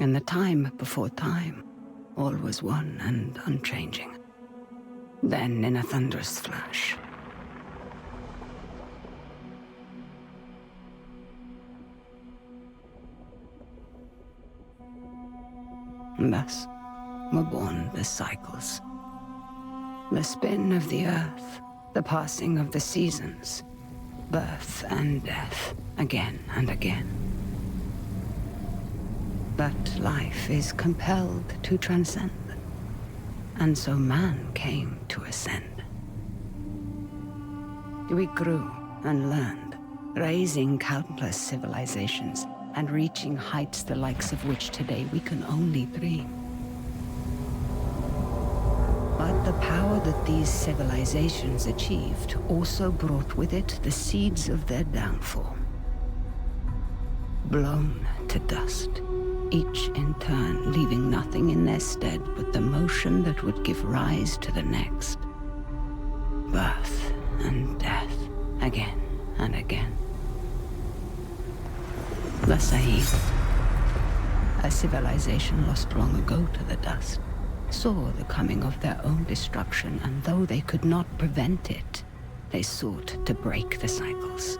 In the time before time, all was one and unchanging. Then, in a thunderous flash, thus were born the cycles. The spin of the earth, the passing of the seasons, birth and death, again and again. But life is compelled to transcend, and so man came to ascend. We grew and learned, raising countless civilizations and reaching heights the likes of which today we can only dream. But the power that these civilizations achieved also brought with it the seeds of their downfall. Blown to dust, each in turn leaving nothing in their stead but the motion that would give rise to the next. Birth and death, again and again. The Sahib, a civilization lost long ago to the dust, saw the coming of their own destruction, and though they could not prevent it, they sought to break the cycles.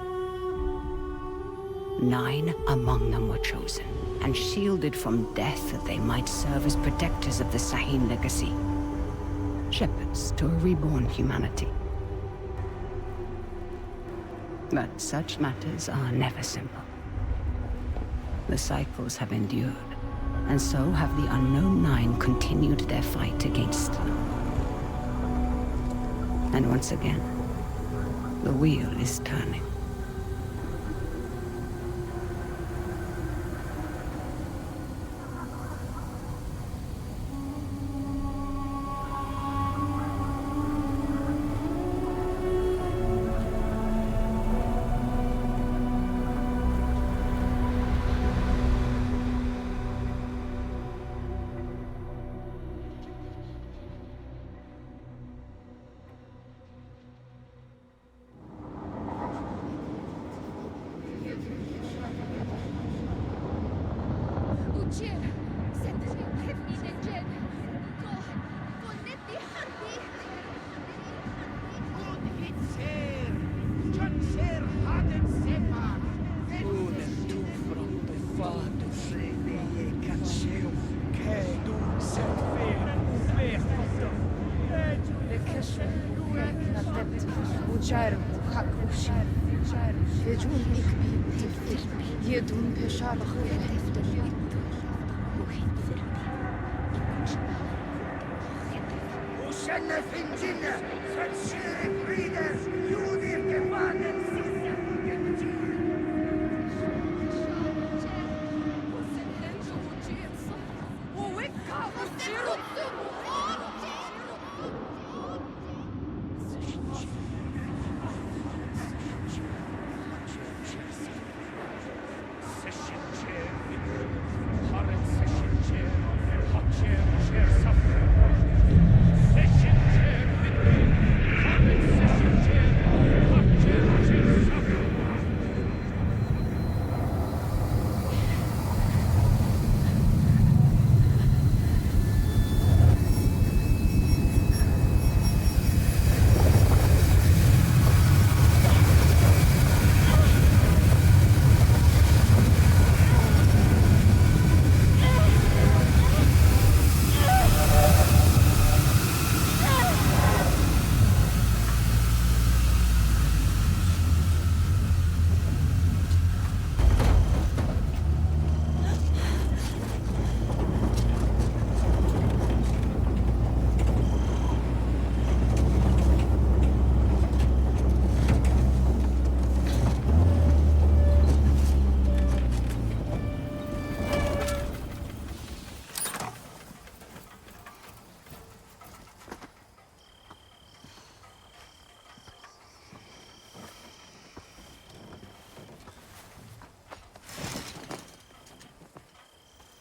9 among them were chosen, and shielded from death that they might serve as protectors of the Sahin legacy. Shepherds to a reborn humanity. But such matters are never simple. The cycles have endured, and so have the unknown 9 continued their fight against them. And once again, the wheel is turning.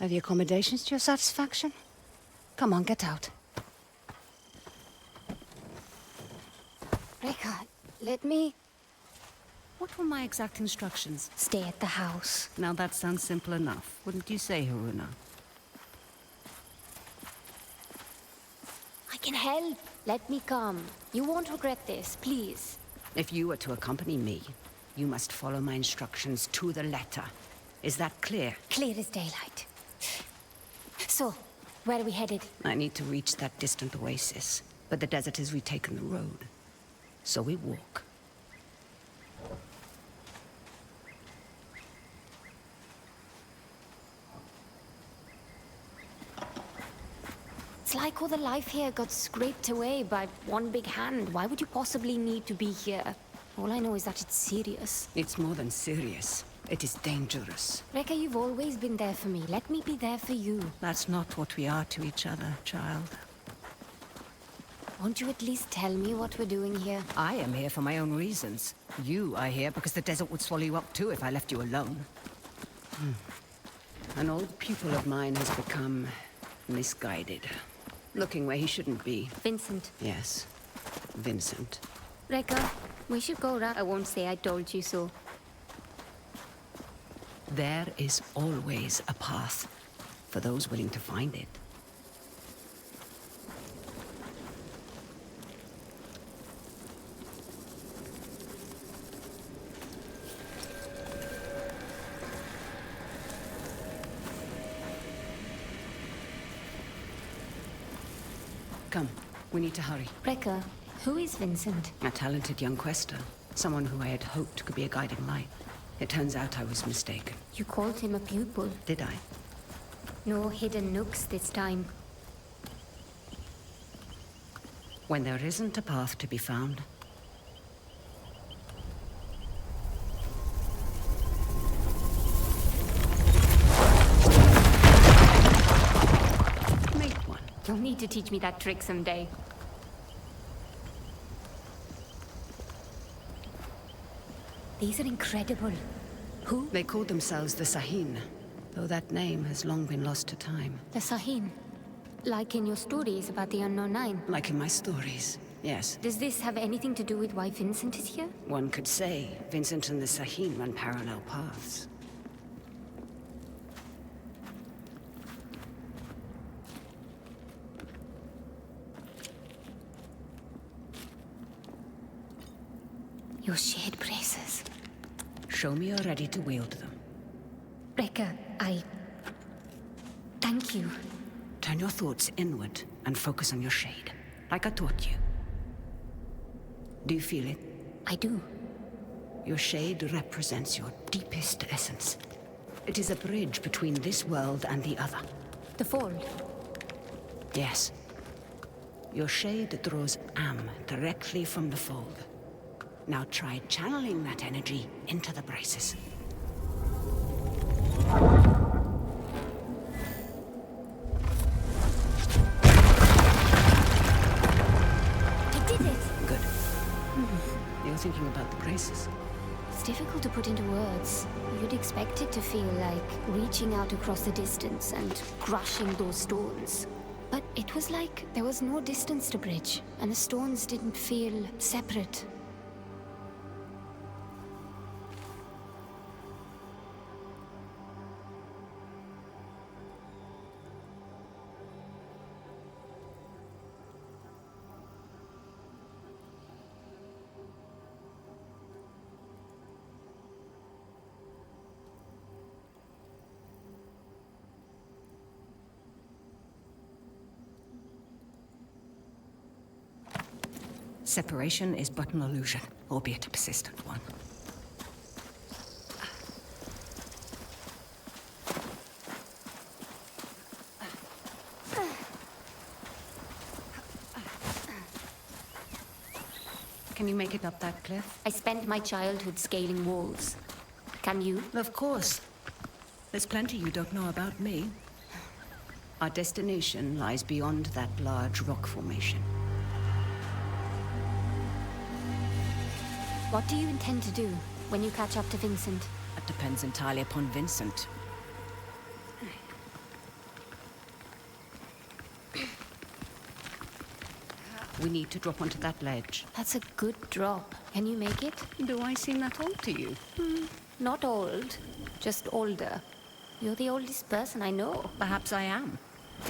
Are the accommodations to your satisfaction? Come on, get out. Reka, let me... What were my exact instructions? Stay at the house. Now that sounds simple enough, wouldn't you say, Haroona? can help. Let me come. You won't regret this, please. If you are to accompany me, you must follow my instructions to the letter. Is that clear? Clear as daylight. So, where are we headed? I need to reach that distant oasis, but the desert has retaken the road. So we walk. It's like all the life here got scraped away by one big hand. Why would you possibly need to be here? All I know is that it's serious. It's more than serious. It is dangerous. Rekka, you've always been there for me. Let me be there for you. That's not what we are to each other, child. Won't you at least tell me what we're doing here? I am here for my own reasons. You are here because the desert would swallow you up too if I left you alone. An old pupil of mine has become misguided. Looking where he shouldn't be. Vincent. Yes, Vincent. Rekka, we should go round. I won't say I told you so. There is always a path for those willing to find it. Come, we need to hurry. Rekka, who is Vincent? A talented young quester. Someone who I had hoped could be a guiding light. It turns out I was mistaken. You called him a pupil. Did I? No hidden nooks this time. When there isn't a path to be found, make one. You'll need to teach me that trick someday. These are incredible. Who? They called themselves the Sahin, though that name has long been lost to time. The Sahin. Like in your stories about the Unknown Nine. Like in my stories, yes. Does this have anything to do with why Vincent is here? One could say Vincent and the Sahin run parallel paths. Your shade braces. Show me you're ready to wield them. Rekka, thank you. Turn your thoughts inward and focus on your shade, like I taught you. Do you feel it? I do. Your shade represents your deepest essence. It is a bridge between this world and the other. The fold. Yes. Your shade draws Am directly from the fold. Now try channeling that energy into the braces. I did it! Good. You're thinking about the braces. It's difficult to put into words. You'd expect it to feel like reaching out across the distance and crushing those stones. But it was like there was no distance to bridge, and the stones didn't feel separate. Separation is but an illusion, albeit a persistent one. Can you make it up that cliff? I spent my childhood scaling walls. Can you? Of course. There's plenty you don't know about me. Our destination lies beyond that large rock formation. What do you intend to do when you catch up to Vincent? That depends entirely upon Vincent. We need to drop onto that ledge. That's a good drop. Can you make it? Do I seem that old to you? Not old, just older. You're the oldest person I know. Perhaps I am.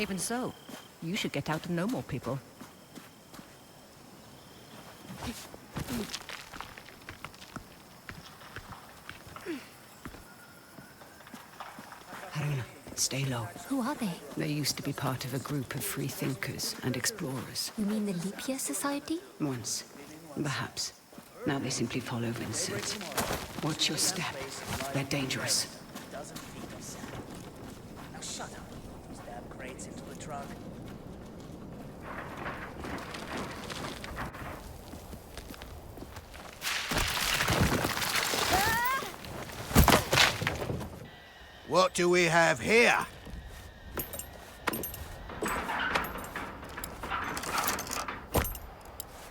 Even so, you should get out and know more people. Haroona, stay low. Who are they? They used to be part of a group of free thinkers and explorers. You mean the Leap Year Society? Once, perhaps. Now they simply follow Vincent. Watch your step. They're dangerous. Doesn't feed us. Now shut up. These damn crates into the truck. What do we have here?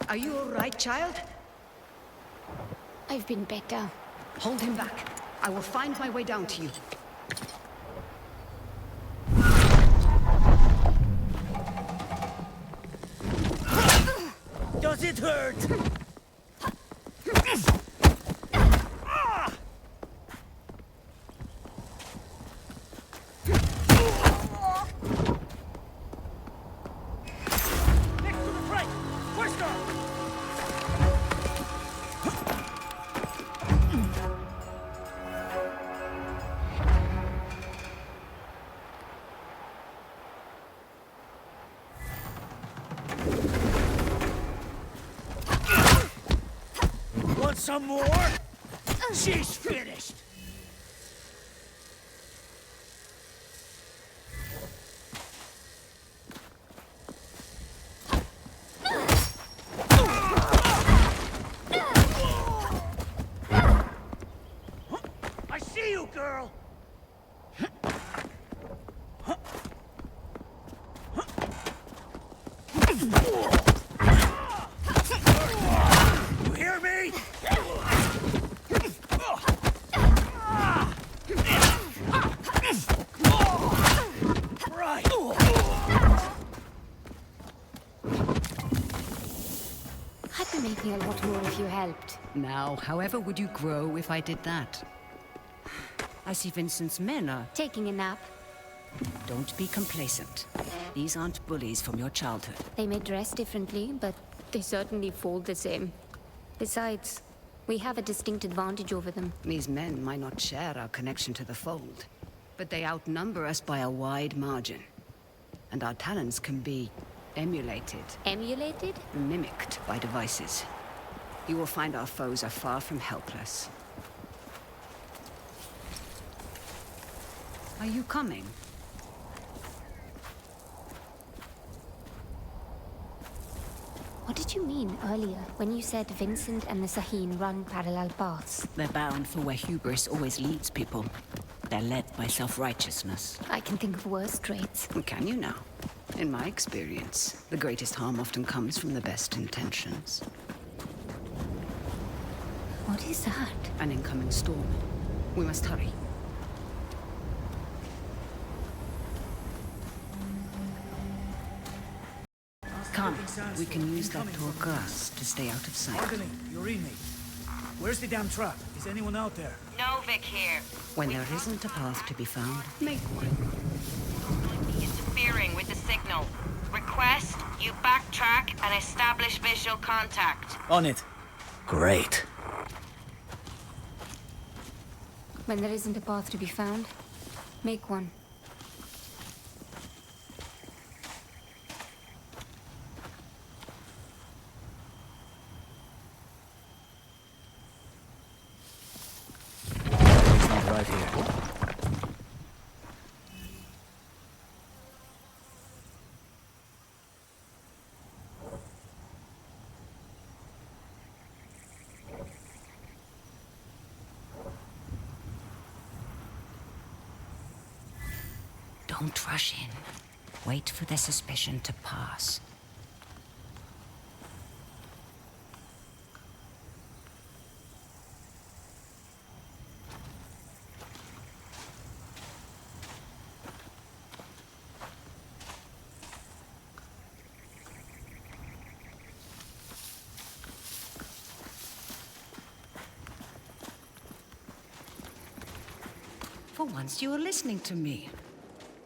Are you all right, child? I've been better. Hold him back. I will find my way down to you. Does it hurt? Want some more? She's finished. I see you, girl. You hear me? Right. I'd be making a lot more if you helped. Now, however would you grow if I did that? I see Vincent's men are... Taking a nap. Don't be complacent. These aren't bullies from your childhood. They may dress differently, but they certainly fall the same. Besides, we have a distinct advantage over them. These men might not share our connection to the fold, but they outnumber us by a wide margin. And our talents can be emulated, Emulated? mimicked by devices. You will find our foes are far from helpless. Are you coming? What did you mean earlier when you said Vincent and the Sahin run parallel paths? They're bound for where hubris always leads people. They're led by self-righteousness. I can think of worse traits. Can you now? In my experience, the greatest harm often comes from the best intentions. What is that? An incoming storm. We must hurry. Come, we can use that torque gas to stay out of sight. Margaret, you read me. Where's the damn truck? Is anyone out there? Novik here. When there isn't a path to be found, make one. Interfering with the signal. Request you backtrack and establish visual contact. On it. Great. When there isn't a path to be found, make one. It's not right here. Don't rush in. Wait for their suspicion to pass. For once, you are listening to me.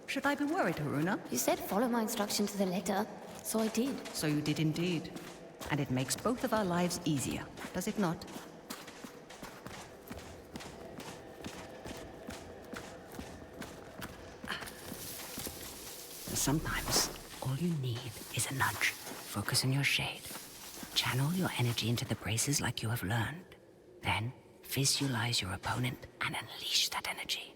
Should I be worried, Haroona? You said follow my instruction to the letter, so I did. So you did indeed. And it makes both of our lives easier, does it not? Sometimes, all you need is a nudge. Focus on your shade. Channel your energy into the braces like you have learned. Then, visualize your opponent and unleash that energy.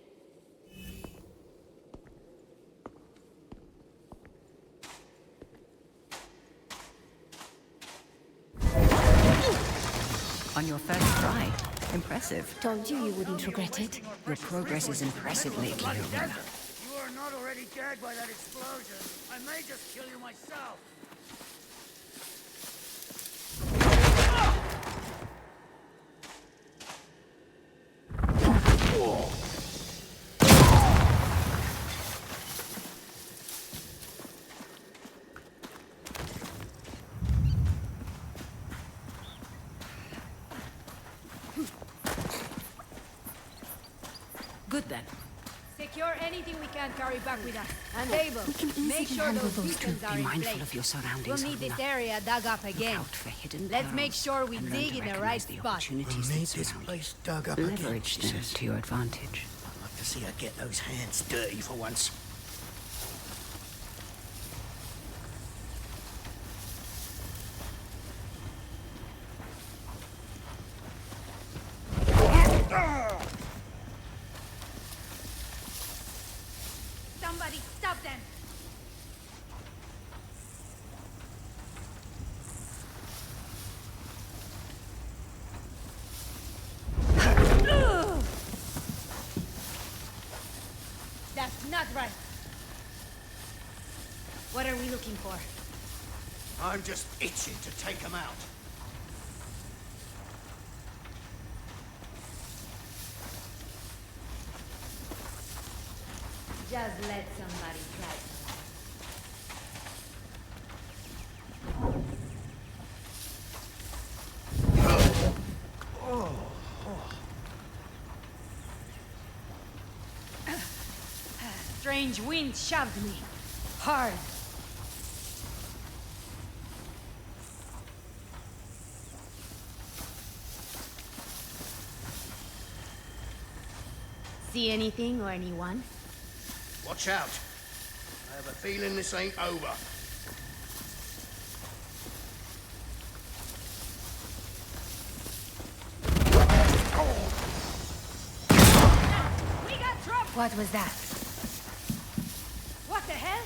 On your first try. Impressive. Told you you wouldn't regret it. Your progress is impressive lately, Haroona. You are not already dead by that explosion. I may just kill you myself. Good then. Secure anything we can carry back with us. And Abel, We can easily make sure handle those those two. beacons are Be in mindful place. of your surroundings. We'll need this Haroona. area dug up Look again. out for hidden Let's make pearls sure we and learn dig to in the recognize right the spot. opportunities We'll need that this surround place dug up you. again, Leverage she them says. to your advantage. I'd like to see her get those hands dirty for once. Somebody stop them! That's not right. What are we looking for? I'm just itching to take them out. Just let somebody try. Strange wind shoved me. Hard. See anything or anyone? Watch out. I have a feeling this ain't over. We got trouble! What was that? What the hell?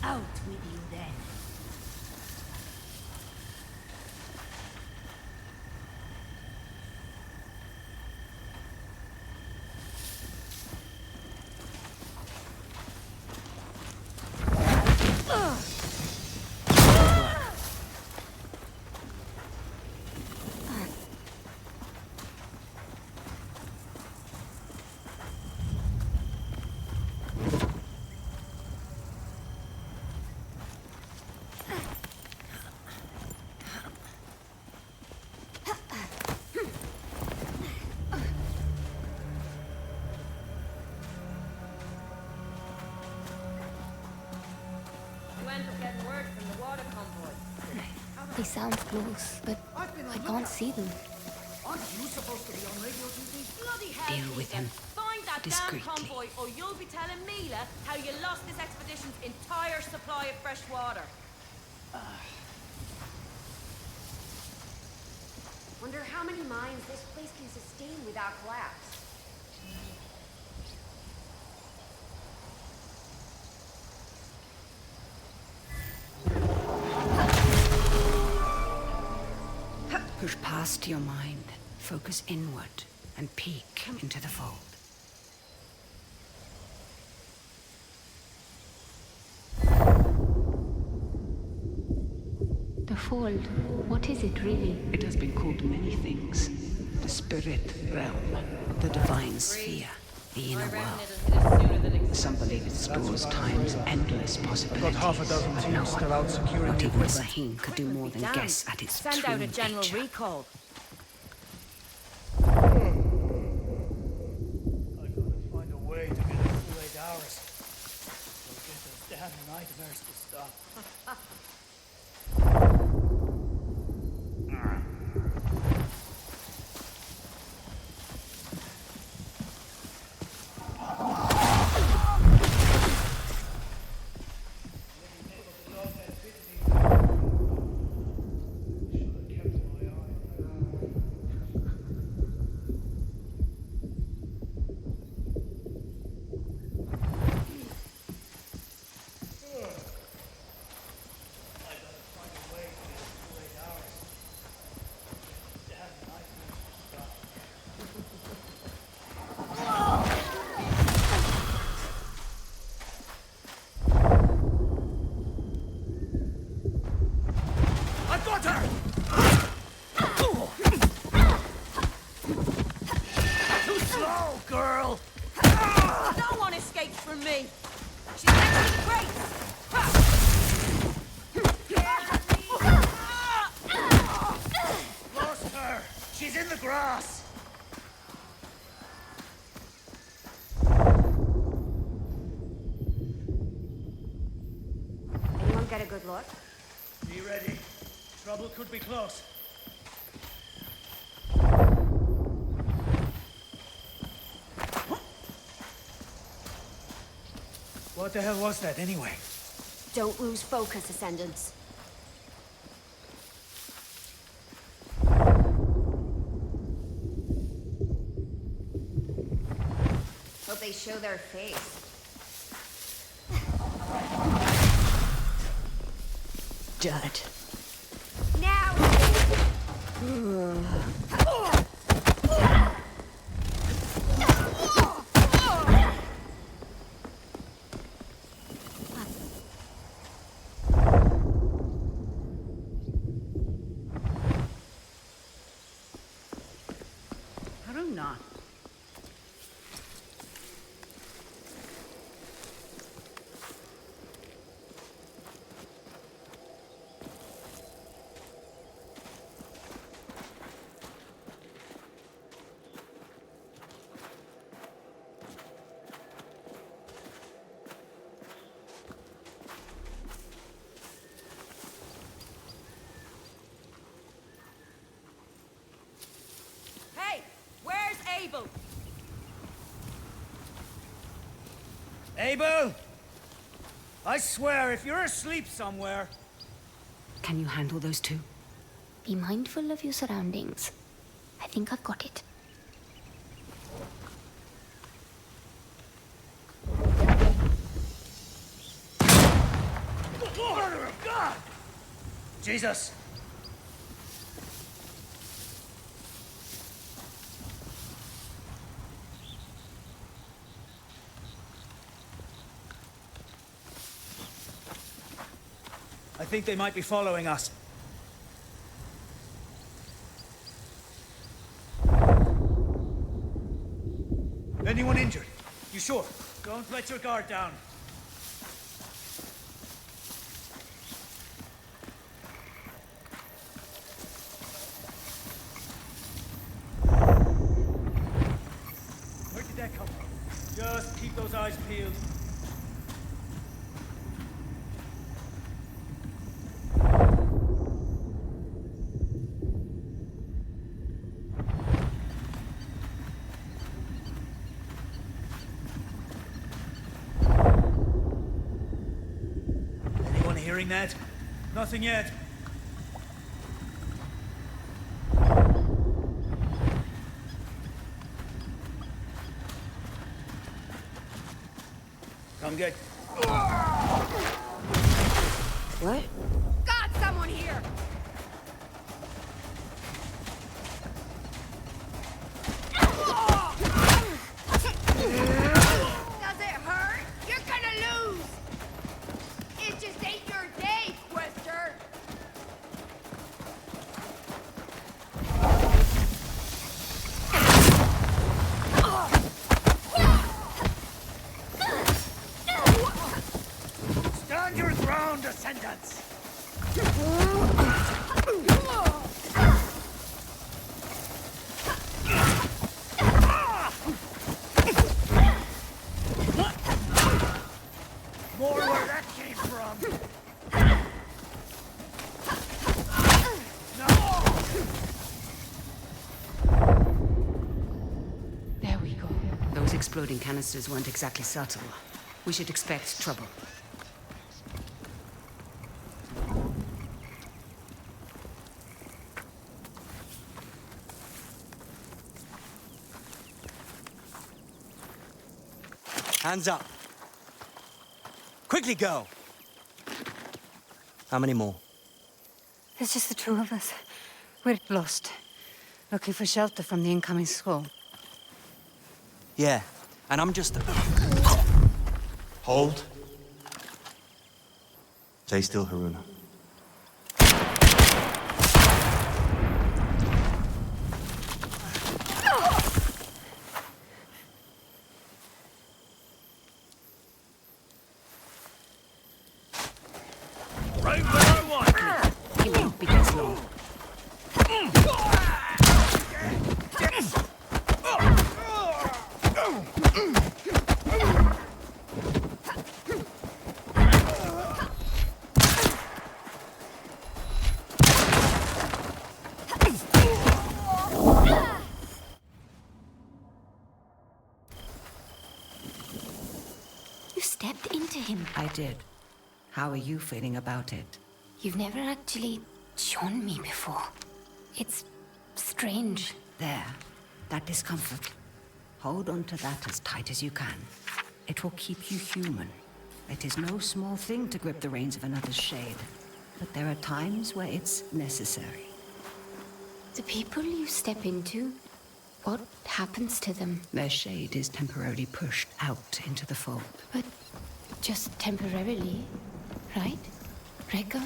Out with you then. They sound close, but I can't see them. Aren't you supposed to be on radio duty? Bloody hell, Deal with Peter. him Find that discreetly. damn convoy, or you'll be telling Mila how you lost this expedition's entire supply of fresh water. Wonder how many mines this place can sustain without collapse. Push past your mind, focus inward, and peek into the fold. The fold, what is it really? It has been called many things. The spirit realm, the divine sphere, the inner world. Some believe it stores time's endless possibilities. Got half a dozen But teams no still out securing not the even equipment. Sahim could do more than Damn. guess at its Send true out a general nature. recall. I've got to find a way to get it through 8 hours. We'll get those damn nightmares to stop. Got her! Too slow, girl! No one escapes from me! She's next to the crates! Lost her! She's in the grass! Anyone get a good look? Be ready. Trouble could be close. What the hell was that, anyway? Don't lose focus, Ascendants. Hope they show their face. Dirt. Now! Haroona. Hey! Where's Abel? Abel! I swear, if you're asleep somewhere... Can you handle those two? Be mindful of your surroundings. I think I've got it. Mother of God! Jesus! I think they might be following us. Anyone injured? You sure? Don't let your guard down. Where did that come from? Just keep those eyes peeled. Anyone hearing that? Nothing yet. Come get... What? Got someone here! Does it hurt? You're gonna lose! It just ain't your day, Quester! Stand your ground, Ascendants! More where that came from! No! There we go. Those exploding canisters weren't exactly subtle. We should expect trouble. Hands up. Quickly go. How many more? There's just the two of us. We're lost. Looking for shelter from the incoming squall. Yeah, and I'm just... Hold. Stay still, Haroona. Right where I want you. He won't be as long. You stepped into him. I did. How are you feeling about it? You've never actually shown me before. It's strange. There. That discomfort. Hold on to that as tight as you can. It will keep you human. It is no small thing to grip the reins of another's shade. But there are times where it's necessary. The people you step into, what happens to them? Their shade is temporarily pushed out into the fold. But just temporarily, right? Rekka?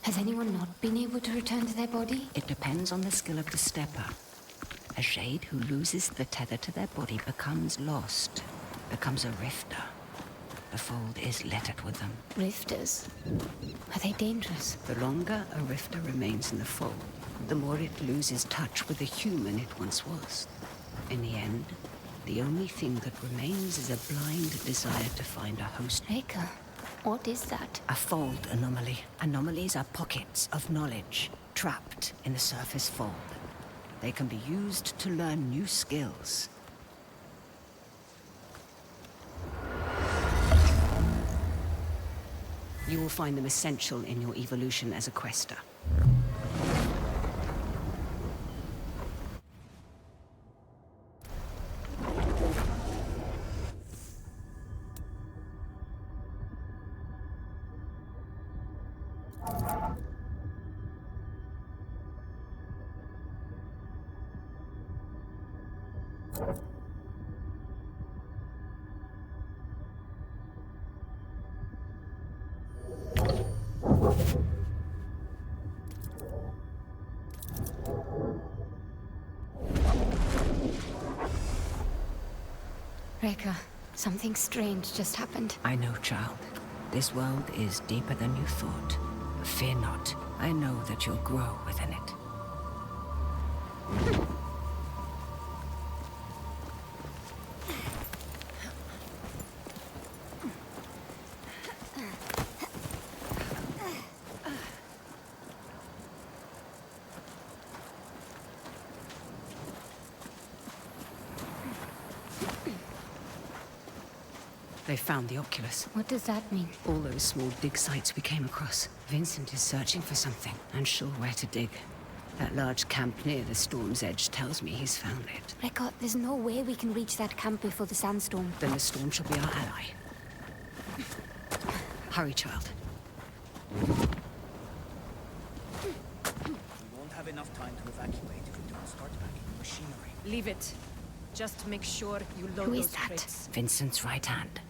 Has anyone not been able to return to their body? It depends on the skill of the stepper. A shade who loses the tether to their body becomes lost, becomes a rifter. The fold is littered with them. Rifters? Are they dangerous? The longer a rifter remains in the fold, the more it loses touch with the human it once was. In the end, the only thing that remains is a blind desire to find a host. Rekka, what is that? A fold anomaly. Anomalies are pockets of knowledge trapped in the surface fold. They can be used to learn new skills. You will find them essential in your evolution as a quester. Rekka, something strange just happened. I know, child. This world is deeper than you thought. Fear not. I know that you'll grow within it. They found the oculus. What does that mean? All those small dig sites we came across. Vincent is searching for something, unsure where to dig. That large camp near the storm's edge tells me he's found it. Rekka, there's no way we can reach that camp before the sandstorm. Then the storm shall be our ally. Hurry, child. We won't have enough time to evacuate if we don't start packing the machinery. Leave it. Just make sure you load Who is those that? crates. Vincent's right hand.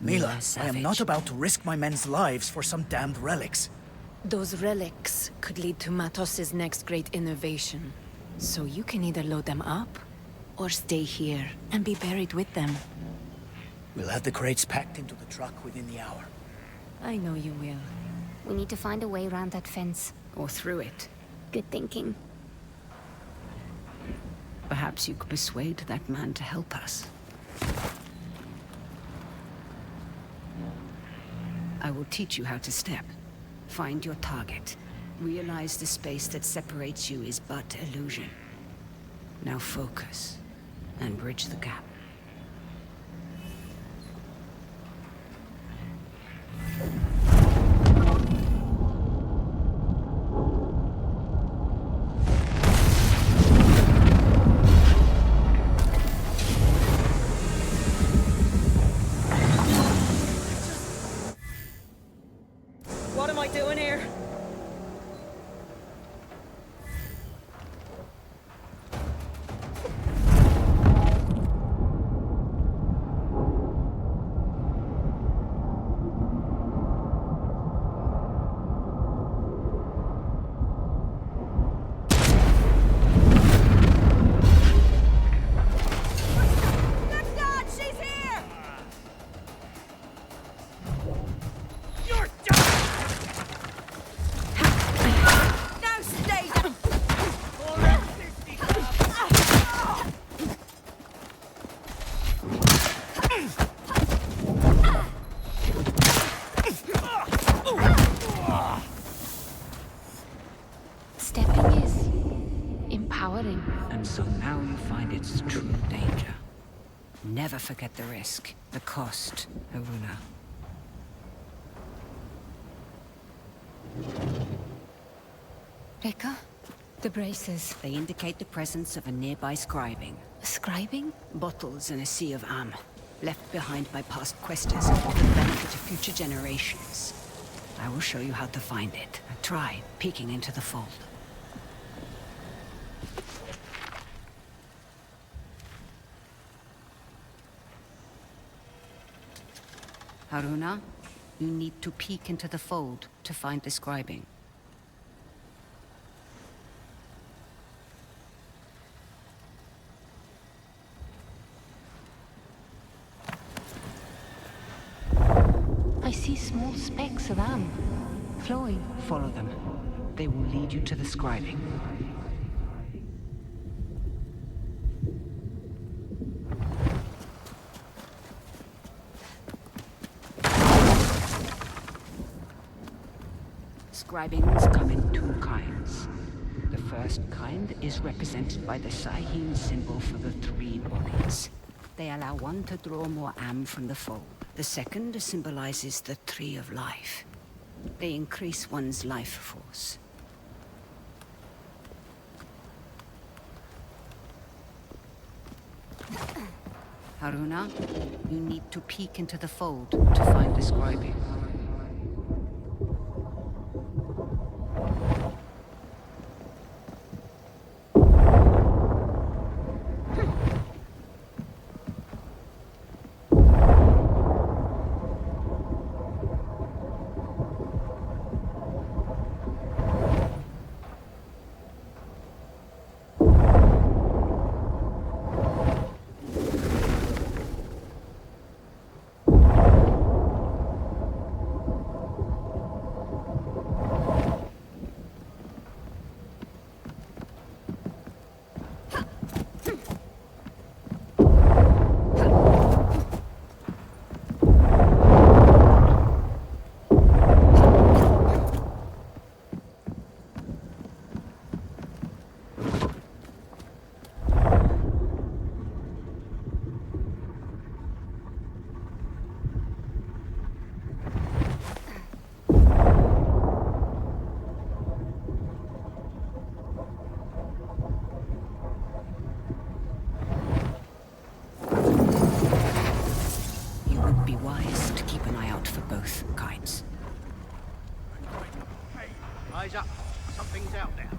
Mila, I Savage. am not about to risk my men's lives for some damned relics. Those relics could lead to Matos's next great innovation. So you can either load them up, or stay here and be buried with them. We'll have the crates packed into the truck within the hour. I know you will. We need to find a way around that fence. Or through it. Good thinking. Perhaps you could persuade that man to help us. I will teach you how to step. Find your target. Realize the space that separates you is but illusion. Now focus, and bridge the gap. What am I doing here? You're done! And so now you find its true danger. Never forget the risk, the cost, Haroona. Rekka? The braces. They indicate the presence of a nearby scribing. Scribing? Bottles in a sea of am, left behind by past questers for the benefit of future generations. I will show you how to find it. Try peeking into the fold. Haroona, you need to peek into the fold to find the scribing. I see small specks of am flowing. Follow them. They will lead you to the scribing. Scribings come in two kinds. The first kind is represented by the Sahim symbol for the three bodies. They allow one to draw more am from the fold. The second symbolizes the tree of life. They increase one's life force. Haroona, you need to peek into the fold to find the scribing. Eyes up. Something's out there.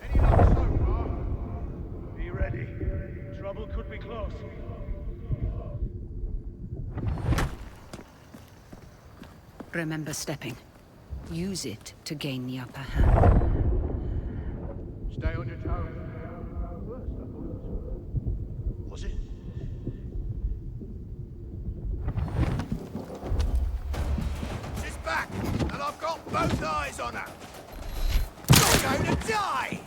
Any luck so far? Be ready. Trouble could be close. Remember stepping. Use it to gain the upper hand. Stay on your toes. Was it? She's back, and I've got both eyes on her. You're going to die!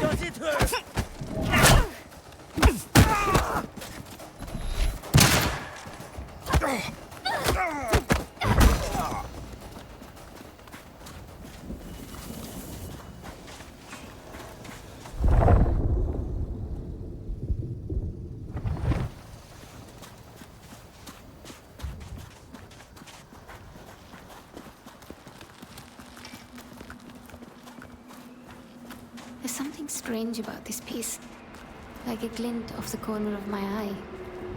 Does it hurt? There's something strange about this piece. Like a glint off the corner of my eye.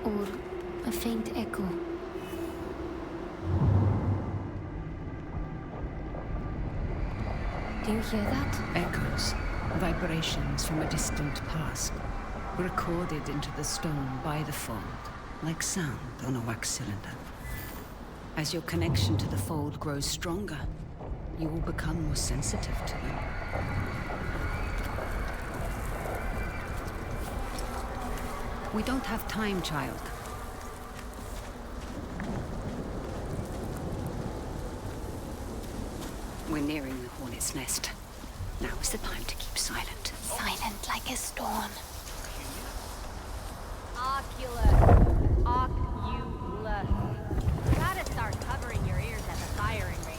Or a faint echo. Do you hear that? Echoes, vibrations from a distant past, recorded into the stone by the fold, like sound on a wax cylinder. As your connection to the fold grows stronger, you will become more sensitive to them. We don't have time, child. We're nearing the hornet's nest. Now is the time to keep silent. Silent like a storm. Oculus. Oculus. Gotta start covering your ears at the firing range.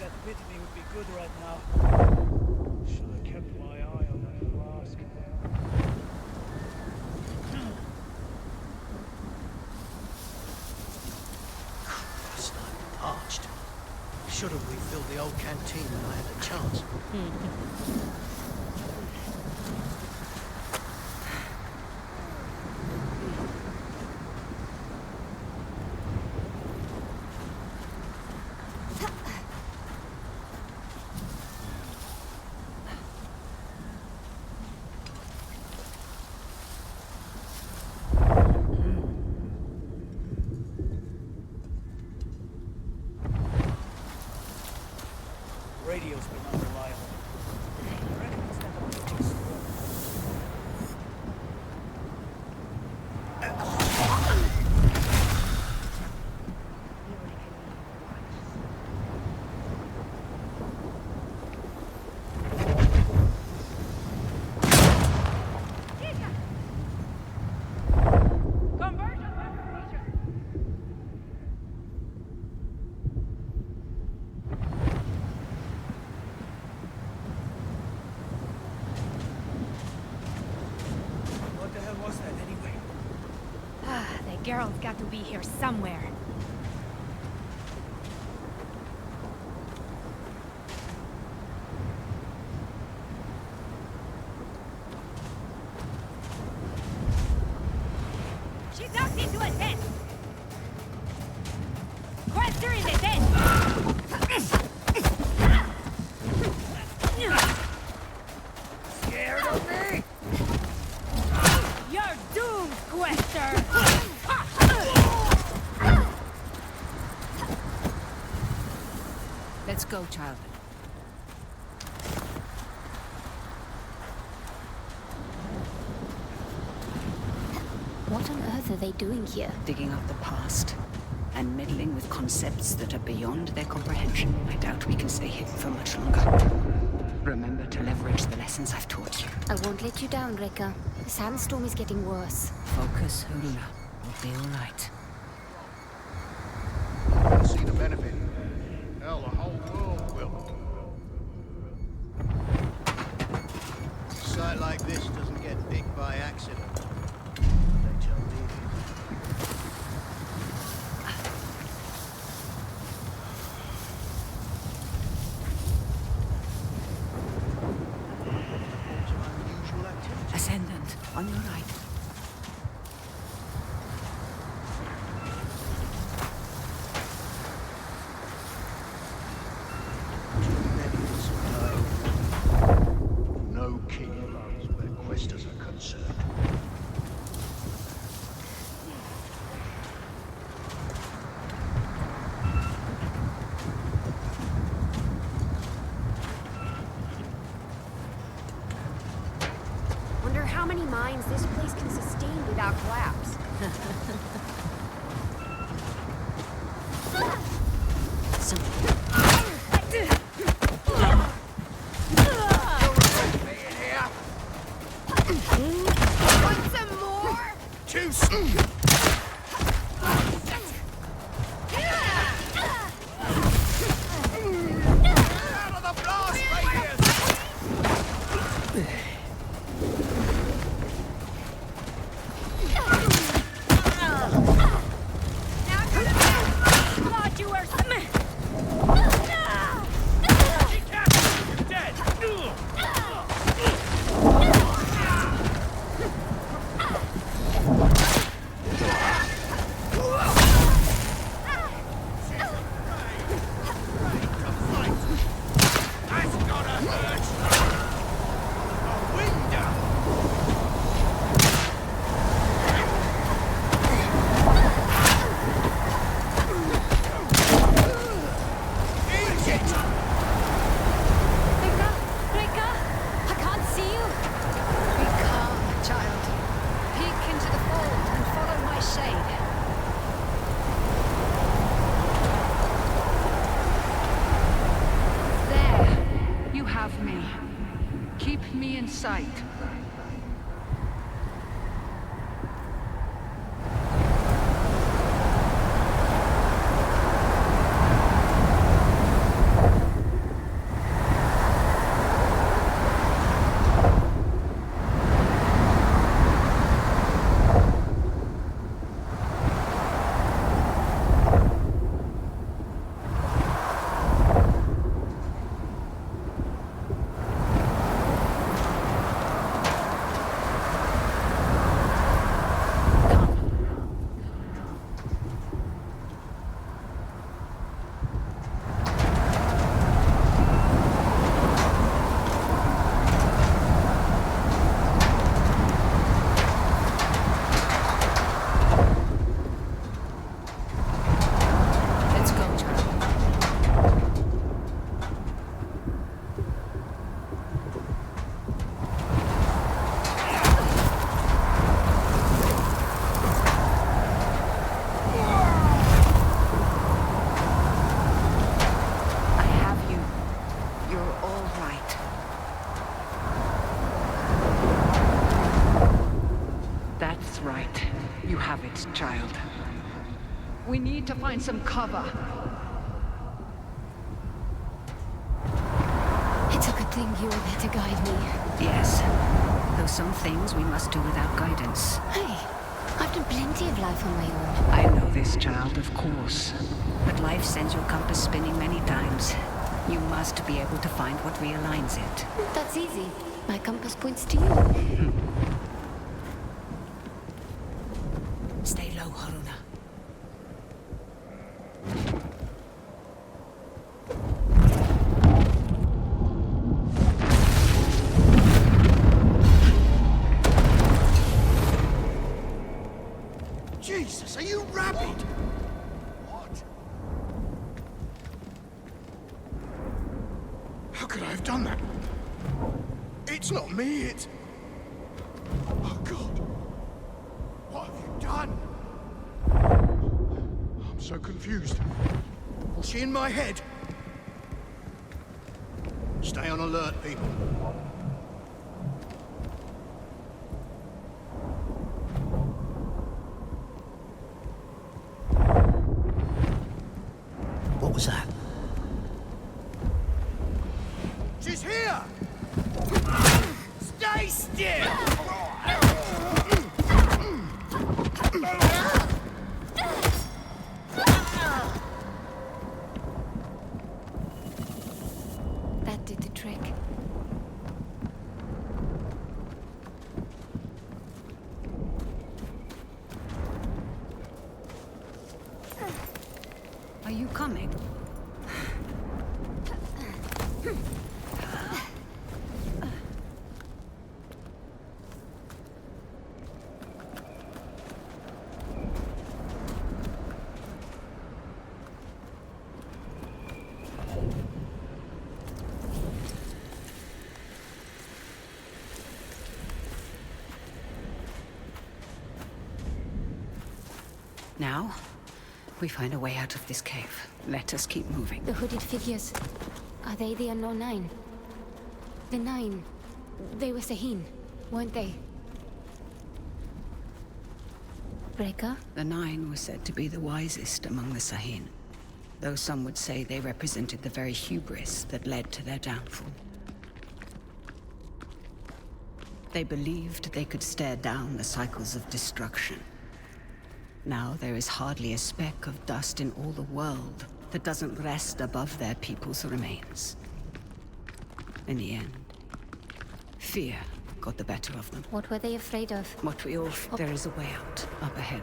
That bit me would be good right now. Should have kept my eye on that flask. Christ, I'm parched. Should have refilled the old canteen when I had a chance. Radio's been unreliable. I reckon it's that old fix. Girl's got to be here somewhere. She ducked into a tent! Quest her in the tent! Scared of me? You're doomed, Quester! Let's go, child. What on earth are they doing here? Digging up the past and meddling with concepts that are beyond their comprehension. I doubt we can stay hidden for much longer. Remember to leverage the lessons I've taught you. I won't let you down, Rekka. The sandstorm is getting worse. Focus, Haroona. We'll be all right. I see the benefit. Hell, the whole world will. A site like this doesn't get big by accident. They tell me. Unusual activity. Ascendant, on your right. No king allows where questers are concerned. Wonder how many mines this place can sustain without collapse. Want some more? Too soon! Out of the blast radius! Thought you were... me. Keep me in sight. Child. We need to find some cover. It's a good thing you were there to guide me. Yes. Though some things we must do without guidance. Hey, I've done plenty of life on my own. I know this, child, of course. But life sends your compass spinning many times. You must be able to find what realigns it. That's easy. My compass points to you. Stay low, Haroona. Jesus, are you rabid? What? How could I have done that? It's not me, it's... Oh, God. What have you done? I'm so confused. Was she in my head? Stay on alert, people. What was that? She's here! Stay still! That did the trick. Are you coming? Now, we find a way out of this cave. Let us keep moving. The hooded figures. Are they the unknown nine? The nine. They were Sahin, weren't they? Breaker? The nine were said to be the wisest among the Sahin, though some would say they represented the very hubris that led to their downfall. They believed they could stare down the cycles of destruction. Now there is hardly a speck of dust in all the world that doesn't rest above their people's remains. In the end, fear got the better of them. What were they afraid of? What we all... There is a way out, up ahead.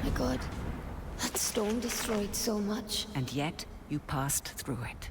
My God, that storm destroyed so much. And yet, you passed through it.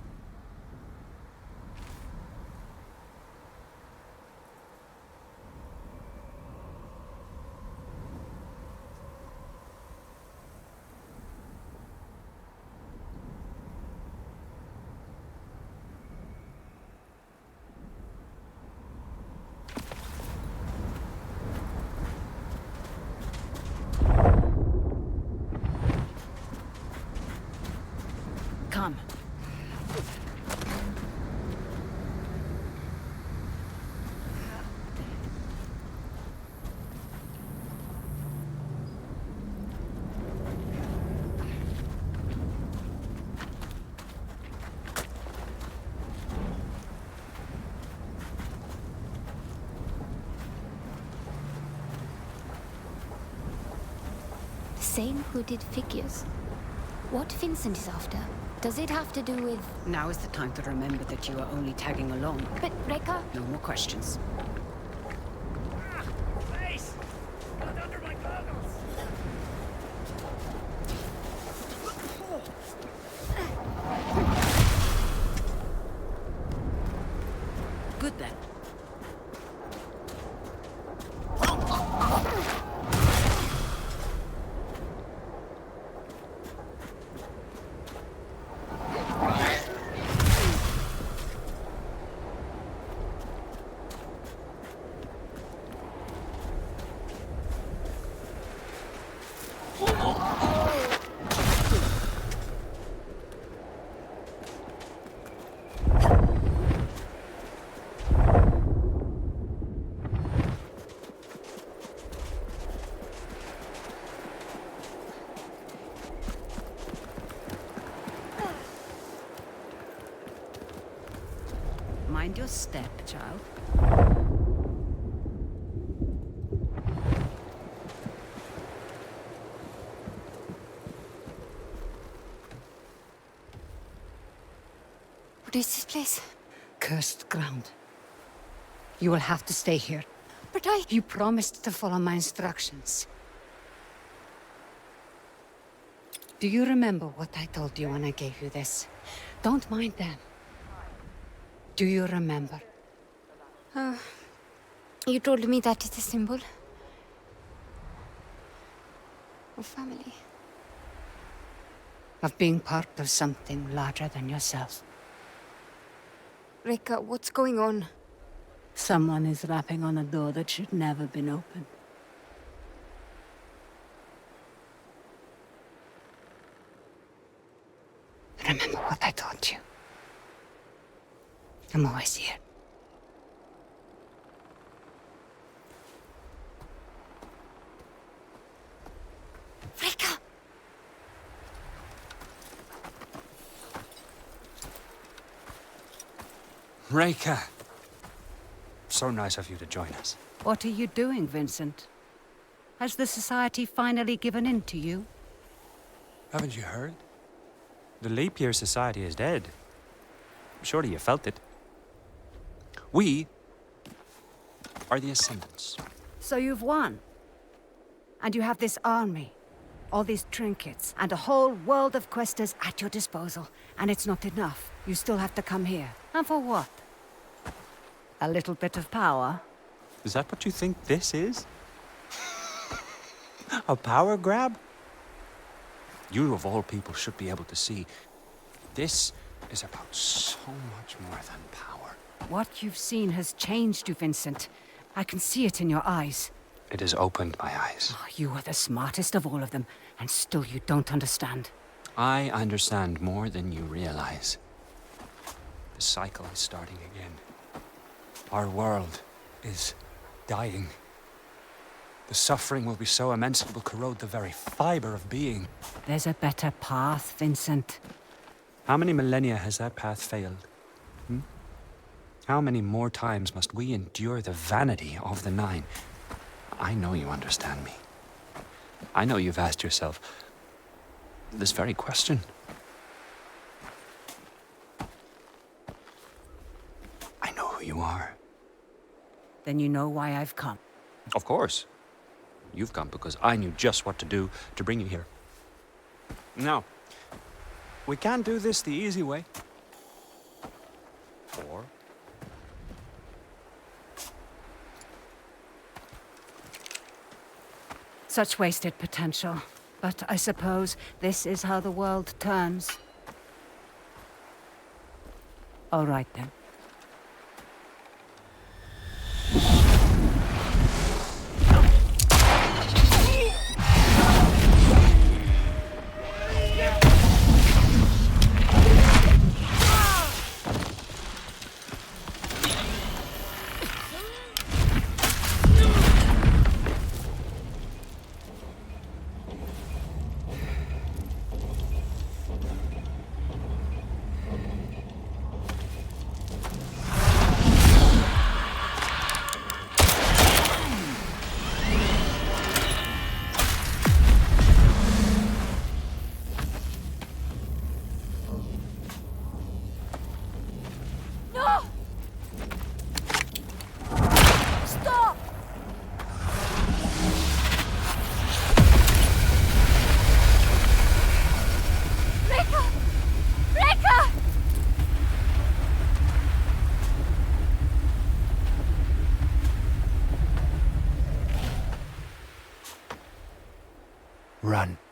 same hooded figures. What Vincent is after? Does it have to do with... Now is the time to remember that you are only tagging along. But, Rekka... No more questions. Face! Got under my goggles! Good then. Mind your step, child. What is this place? Cursed ground. You will have to stay here. But You promised to follow my instructions. Do you remember what I told you when I gave you this? Don't mind them. Do you remember? You told me that is a symbol of family. Of being part of something larger than yourself. Rekka, what's going on? Someone is rapping on a door that should never have been opened. Remember what I taught you. I'm always here. Rekka! Rekka! So nice of you to join us. What are you doing, Vincent? Has the society finally given in to you? Haven't you heard? The leap year society is dead. Surely you felt it. We are the Ascendants. So you've won. And you have this army, all these trinkets, and a whole world of questers at your disposal. And it's not enough. You still have to come here. And for what? A little bit of power? Is that what you think this is? A power grab? You of all people should be able to see. This is about so much more than power. What you've seen has changed you, Vincent. I can see it in your eyes. It has opened my eyes. Oh, you are the smartest of all of them, and still you don't understand. I understand more than you realize. The cycle is starting again. Our world is dying. The suffering will be so immense it will corrode the very fiber of being. There's a better path, Vincent. How many millennia has that path failed? How many more times must we endure the vanity of the Nine? I know you understand me. I know you've asked yourself this very question. I know who you are. Then you know why I've come. Of course. You've come because I knew just what to do to bring you here. Now, we can't do this the easy way. Or... Such wasted potential. But I suppose this is how the world turns. All right then. Run.